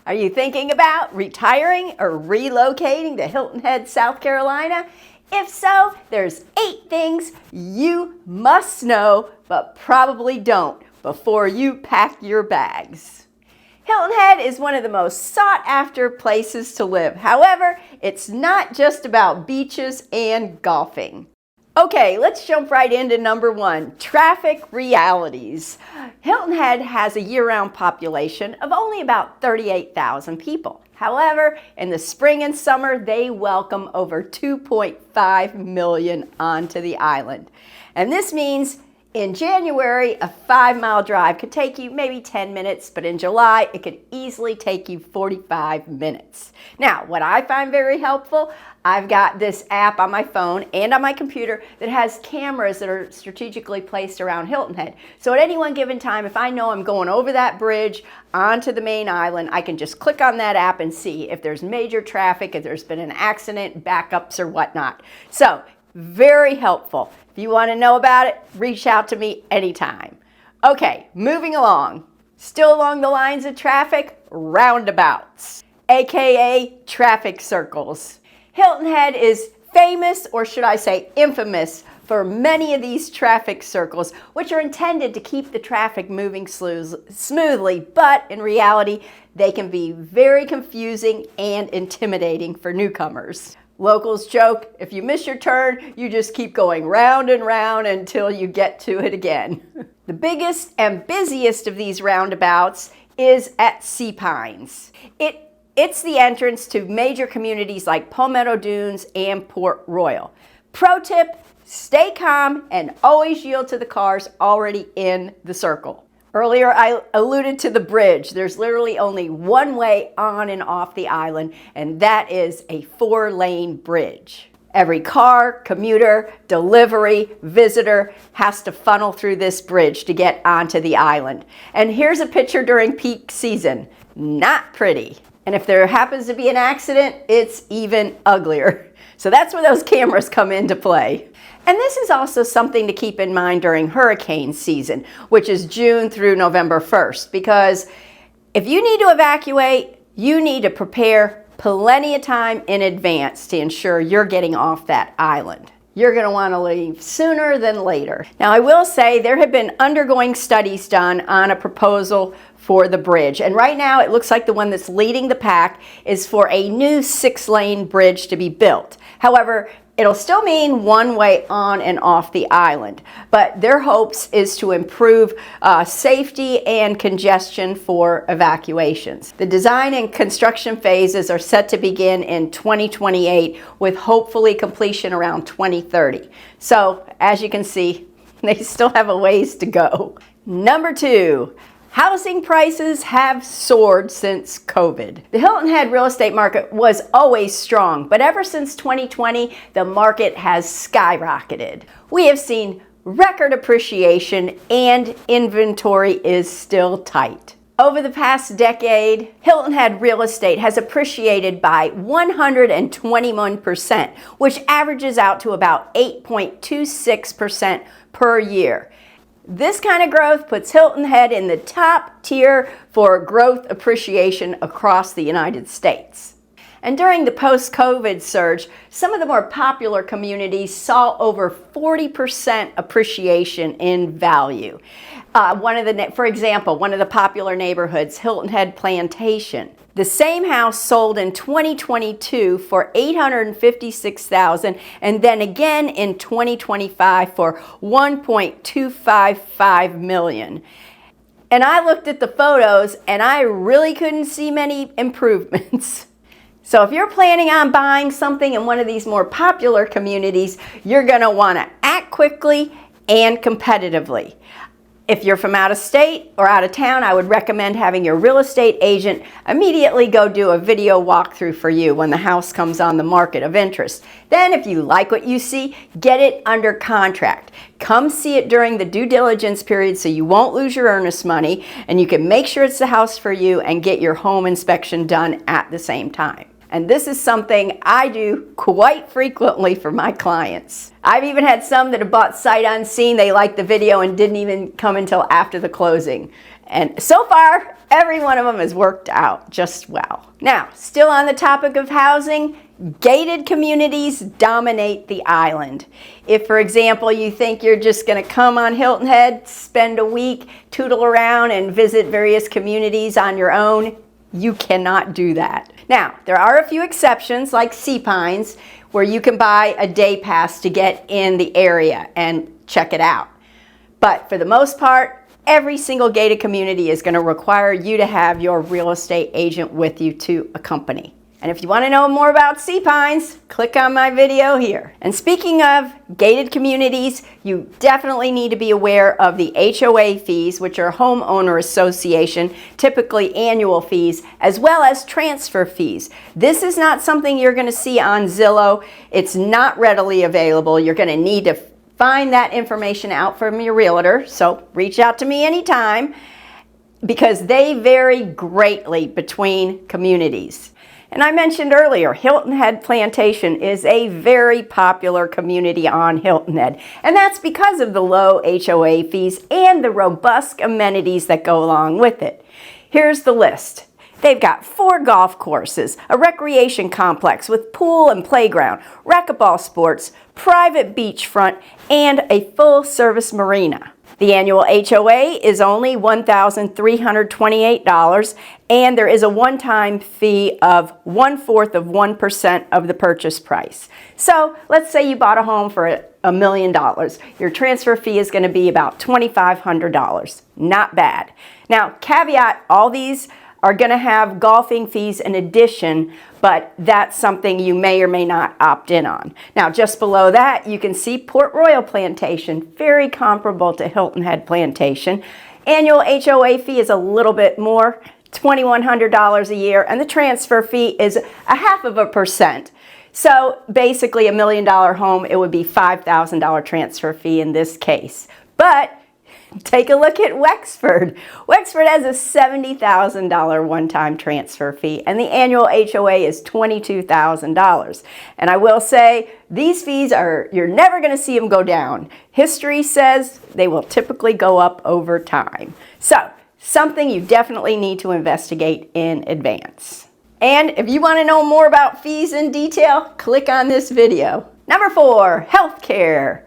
Are you thinking about retiring or relocating to Hilton Head, South Carolina? If so, there's 8 things you must know but probably don't before you pack your bags. Hilton Head is one of the most sought after places to live. However, it's not just about beaches and golfing. Okay, let's jump right into number 1, traffic realities. Hilton Head has a year-round population of only about 38,000 people. However, in the spring and summer, they welcome over 2.5 million onto the island. And this means in January, a 5-mile drive could take you maybe 10 minutes, but in July, it could easily take you 45 minutes. Now, what I find very helpful, I've got this app on my phone and on my computer that has cameras that are strategically placed around Hilton Head. So at any one given time, if I know I'm going over that bridge onto the main island, I can just click on that app and see if there's major traffic, if there's been an accident, backups or whatnot. So, very helpful. If you want to know about it, reach out to me anytime. Okay, moving along. Still along the lines of traffic, roundabouts, aka traffic circles. Hilton Head is famous, or should I say infamous, for many of these traffic circles, which are intended to keep the traffic moving smoothly, but in reality, they can be very confusing and intimidating for newcomers. Locals joke, if you miss your turn, you just keep going round and round until you get to it again. The biggest and busiest of these roundabouts is at Sea Pines. It's the entrance to major communities like Palmetto Dunes and Port Royal. Pro tip, stay calm and always yield to the cars already in the circle. Earlier, I alluded to the bridge. There's literally only one way on and off the island, and that is a 4-lane bridge. Every car, commuter, delivery, visitor has to funnel through this bridge to get onto the island. And here's a picture during peak season. Not pretty. And if there happens to be an accident, it's even uglier. So that's where those cameras come into play. And this is also something to keep in mind during hurricane season, which is June through November 1st, because if you need to evacuate, you need to prepare plenty of time in advance to ensure you're getting off that island. You're going to want to leave sooner than later. Now, I will say there have been undergoing studies done on a proposal for the bridge. And right now, it looks like the one that's leading the pack is for a new 6-lane bridge to be built. However, it'll still mean one way on and off the island, but their hopes is to improve safety and congestion for evacuations. The design and construction phases are set to begin in 2028 with hopefully completion around 2030. So as you can see, they still have a ways to go. Number 2. Housing prices have soared since COVID. The Hilton Head real estate market was always strong, but ever since 2020, the market has skyrocketed. We have seen record appreciation and inventory is still tight. Over the past decade, Hilton Head real estate has appreciated by 121%, which averages out to about 8.26% per year. This kind of growth puts Hilton Head in the top tier for growth appreciation across the United States. And during the post-COVID surge, some of the more popular communities saw over 40% appreciation in value. For example, one of the popular neighborhoods, Hilton Head Plantation. The same house sold in 2022 for $856,000 and then again in 2025 for $1.255 million. And I looked at the photos and I really couldn't see many improvements. So if you're planning on buying something in one of these more popular communities, you're going to want to act quickly and competitively. If you're from out of state or out of town, I would recommend having your real estate agent immediately go do a video walkthrough for you when the house comes on the market of interest. Then if you like what you see, get it under contract. Come see it during the due diligence period so you won't lose your earnest money and you can make sure it's the house for you and get your home inspection done at the same time. And this is something I do quite frequently for my clients. I've even had some that have bought sight unseen. They liked the video and didn't even come until after the closing. And so far, every one of them has worked out just well. Now, still on the topic of housing, gated communities dominate the island. If, for example, you think you're just going to come on Hilton Head, spend a week, tootle around, and visit various communities on your own, you cannot do that. Now, there are a few exceptions like Sea Pines where you can buy a day pass to get in the area and check it out. But for the most part, every single gated community is going to require you to have your real estate agent with you to accompany. And if you want to know more about Sea Pines, click on my video here. And speaking of gated communities, you definitely need to be aware of the HOA fees, which are homeowner association, typically annual fees, as well as transfer fees. This is not something you're going to see on Zillow. It's not readily available. You're going to need to find that information out from your realtor, so reach out to me anytime because they vary greatly between communities. And I mentioned earlier, Hilton Head Plantation is a very popular community on Hilton Head, and that's because of the low HOA fees and the robust amenities that go along with it. Here's the list. They've got 4 golf courses, a recreation complex with pool and playground, racquetball sports, private beachfront, and a full-service marina. The annual HOA is only $1,328, and there is a one-time fee of 1/4% of the purchase price. So let's say you bought a home for $1 million. Your transfer fee is going to be about $2,500. Not bad. Now, caveat, all these are going to have golfing fees in addition, but that's something you may or may not opt in on. Now, just below that, you can see Port Royal Plantation, very comparable to Hilton Head Plantation. Annual HOA fee is a little bit more, $2,100 a year, and the transfer fee is 0.5%. So basically, $1 million home, it would be $5,000 transfer fee in this case. But take a look at Wexford. Wexford has a $70,000 one-time transfer fee, and the annual HOA is $22,000. And I will say, these fees you're never going to see them go down. History says they will typically go up over time. So, something you definitely need to investigate in advance. And if you want to know more about fees in detail, click on this video. Number 4, healthcare.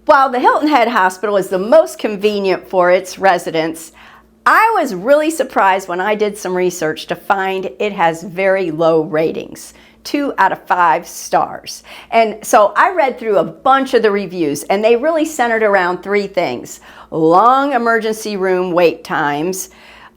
While the Hilton Head Hospital is the most convenient for its residents, I was really surprised when I did some research to find it has very low ratings, 2 out of 5 stars. And so I read through a bunch of the reviews, and they really centered around 3 things: long emergency room wait times,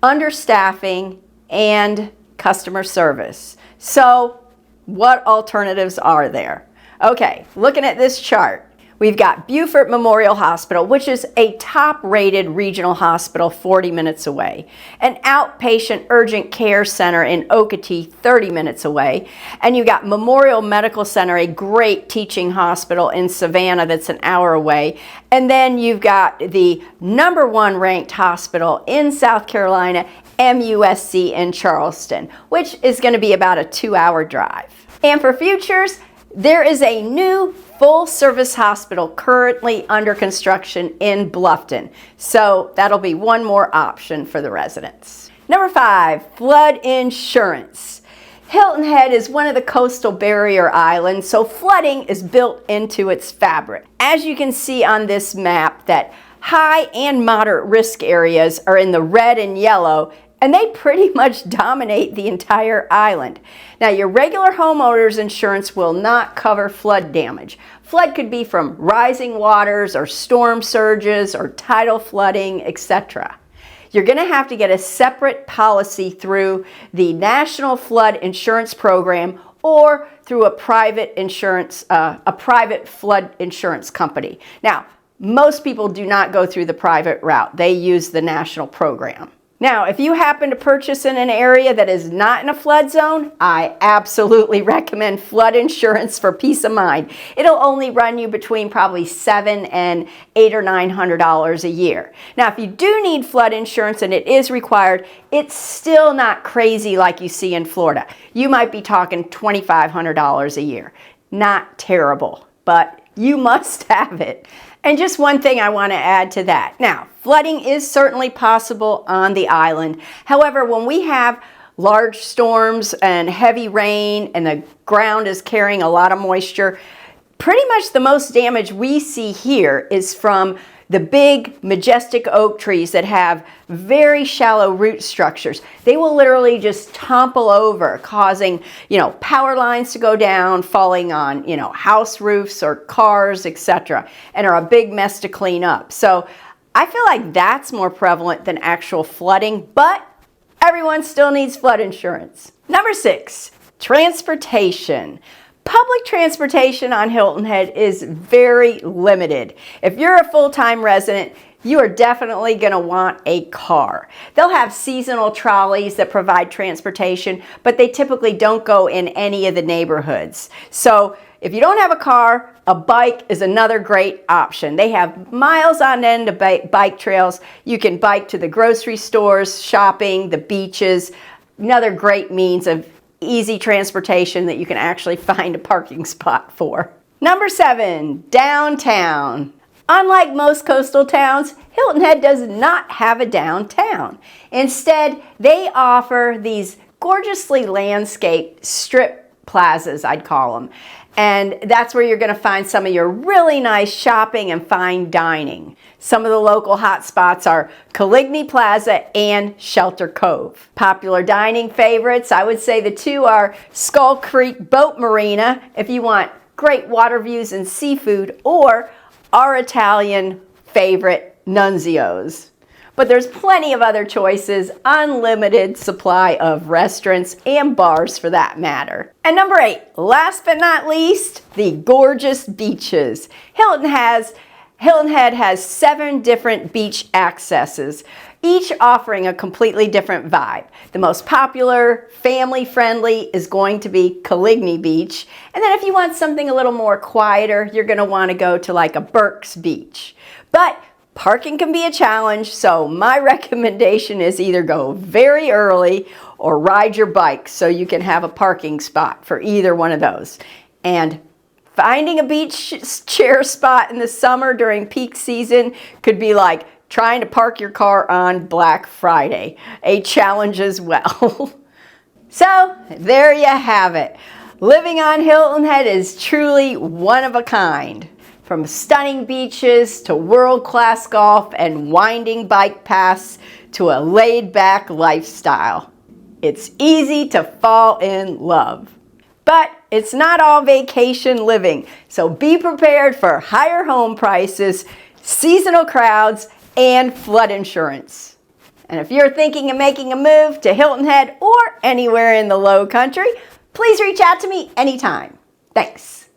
understaffing, and customer service. So what alternatives are there? Okay, looking at this chart, we've got Beaufort Memorial Hospital, which is a top-rated regional hospital 40 minutes away. An outpatient urgent care center in Okatee, 30 minutes away. And you've got Memorial Medical Center, a great teaching hospital in Savannah that's an hour away. And then you've got the #1 ranked hospital in South Carolina, MUSC in Charleston, which is going to be about a 2-hour drive. And for futures, there is a new full-service hospital currently under construction in Bluffton. So that'll be one more option for the residents. Number 5, flood insurance. Hilton Head is one of the coastal barrier islands, so flooding is built into its fabric. As you can see on this map, that high and moderate risk areas are in the red and yellow, and they pretty much dominate the entire island. Now, your regular homeowner's insurance will not cover flood damage. Flood could be from rising waters or storm surges or tidal flooding, etc. You're going to have to get a separate policy through the National Flood Insurance Program or through a private flood insurance company. Now, most people do not go through the private route. They use the national program. Now, if you happen to purchase in an area that is not in a flood zone, I absolutely recommend flood insurance for peace of mind. It'll only run you between probably $700 and $800 or $900 a year. Now, if you do need flood insurance and it is required, it's still not crazy like you see in Florida. You might be talking $2,500 a year. Not terrible, but You must have it. And just one thing I want to add to that. Now, flooding is certainly possible on the island. However, when we have large storms and heavy rain and the ground is carrying a lot of moisture, pretty much the most damage we see here is from the big majestic oak trees that have very shallow root structures. They will literally just topple over, causing, power lines to go down, falling on, house roofs or cars, etc., and are a big mess to clean up. So I feel like that's more prevalent than actual flooding, but everyone still needs flood insurance. Number 6, transportation. Public transportation on Hilton Head is very limited. If you're a full-time resident, you are definitely going to want a car. They'll have seasonal trolleys that provide transportation, but they typically don't go in any of the neighborhoods. So if you don't have a car, a bike is another great option. They have miles on end of bike trails. You can bike to the grocery stores, shopping, the beaches. Another great means of easy transportation that you can actually find a parking spot for. Number 7, downtown. Unlike most coastal towns, Hilton Head does not have a downtown. Instead, they offer these gorgeously landscaped strip plazas, I'd call them. And that's where you're going to find some of your really nice shopping and fine dining. Some of the local hot spots are Coligny Plaza and Shelter Cove. Popular dining favorites, I would say the two are Skull Creek Boat Marina, if you want great water views and seafood, or our Italian favorite, Nunzio's. But there's plenty of other choices, unlimited supply of restaurants and bars for that matter. And number 8, last but not least, the gorgeous beaches. Hilton Head has 7 different beach accesses, each offering a completely different vibe. The most popular, family-friendly is going to be Coligny Beach. And then if you want something a little more quieter, you're going to want to go to like a Burke's Beach. But parking can be a challenge, so my recommendation is either go very early or ride your bike so you can have a parking spot for either one of those. And finding a beach chair spot in the summer during peak season could be like trying to park your car on Black Friday, a challenge as well. So there you have it. Living on Hilton Head is truly one of a kind. From stunning beaches to world-class golf and winding bike paths to a laid-back lifestyle. It's easy to fall in love. But it's not all vacation living, so be prepared for higher home prices, seasonal crowds, and flood insurance. And if you're thinking of making a move to Hilton Head or anywhere in the Lowcountry, please reach out to me anytime. Thanks.